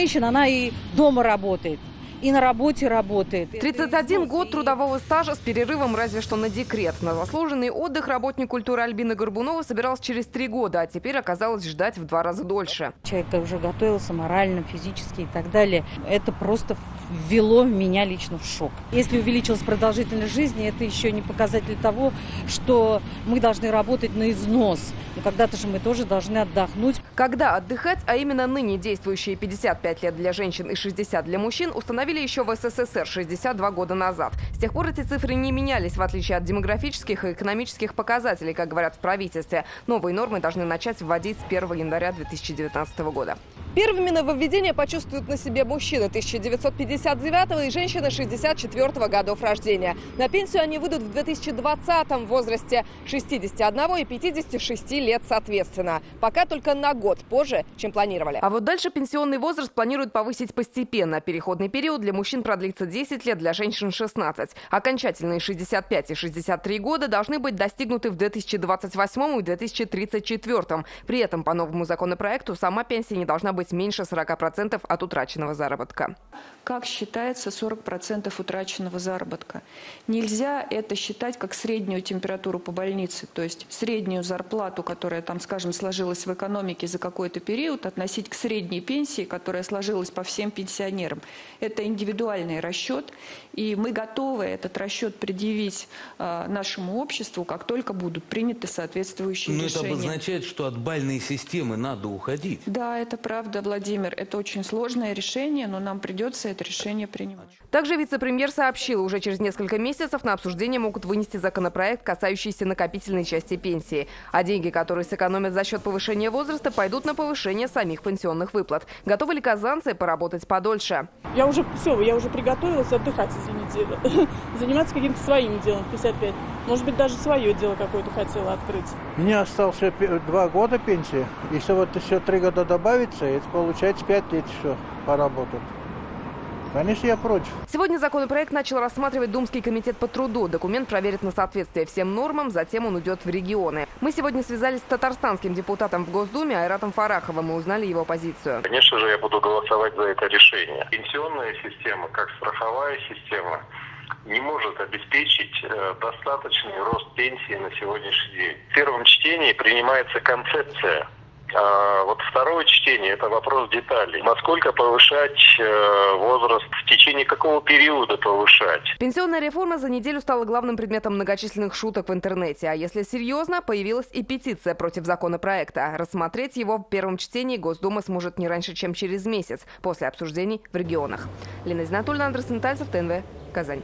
женщина, она и дома работает, и на работе работает. 31 год трудового стажа с перерывом разве что на декрет. На заслуженный отдых работник культуры Альбина Горбунова собиралась через 3 года, а теперь оказалось ждать в 2 раза дольше. Человек уже готовился морально, физически и так далее. Это просто ввело меня лично в шок. Если увеличилась продолжительность жизни, это еще не показатель того, что мы должны работать на износ. Но когда-то же мы тоже должны отдохнуть. Когда отдыхать, а именно ныне действующие 55 лет для женщин и 60 для мужчин, установили еще в СССР 62 года назад. С тех пор эти цифры не менялись, в отличие от демографических и экономических показателей, как говорят в правительстве. Новые нормы должны начать вводить с 1 января 2019 года. Первыми нововведения почувствуют на себе мужчины 1959 и женщины 64 годов рождения. На пенсию они выйдут в 2020 в возрасте 61 и 56 лет соответственно. Пока только на год позже, чем планировали. А вот дальше пенсионный возраст планируют повысить постепенно. Переходный период для мужчин продлится 10 лет, для женщин 16. Окончательные 65 и 63 года должны быть достигнуты в 2028 и 2034. При этом по новому законопроекту сама пенсия не должна быть меньше 40% от утраченного заработка. Как считается 40% утраченного заработка? Нельзя это считать как среднюю температуру по больнице, то есть среднюю зарплату, которая там, скажем, сложилась в экономике за какой-то период, относить к средней пенсии, которая сложилась по всем пенсионерам. Это индивидуальный расчет, и мы готовы этот расчет предъявить нашему обществу, как только будут приняты соответствующие решения. Но это обозначает, что от бальной системы надо уходить. Да, это правда, Владимир. Это очень сложное решение, но нам придется это решение принимать. Также вице-премьер сообщил, уже через несколько месяцев на обсуждение могут вынести законопроект, касающийся накопительной части пенсии. А деньги, которые сэкономят за счет повышения возраста, пойдут на повышение самих пенсионных выплат. Готовы ли казанцы поработать подольше? Я уже приготовилась отдыхать, извините. Заниматься каким-то своим делом в 55. Может быть, даже свое дело какое-то хотела открыть. Мне осталось 2 года пенсии. Если вот еще 3 года добавится, это получается 5 лет еще поработать. Конечно, я против. Сегодня законопроект начал рассматривать Думский комитет по труду. Документ проверит на соответствие всем нормам, затем он уйдет в регионы. Мы сегодня связались с татарстанским депутатом в Госдуме Айратом Фараховым и узнали его позицию. Конечно же, я буду голосовать за это решение. Пенсионная система, как страховая система, не может обеспечить достаточный рост пенсии на сегодняшний день. В первом чтении принимается концепция. Вот второе чтение – это вопрос деталей. Насколько повышать возраст, в течение какого периода повышать? Пенсионная реформа за неделю стала главным предметом многочисленных шуток в интернете. А если серьезно, появилась и петиция против законопроекта. Рассмотреть его в первом чтении Госдума сможет не раньше, чем через месяц, после обсуждений в регионах. Лена Знатульна, Андрей Сентальцев, ТНВ, Казань.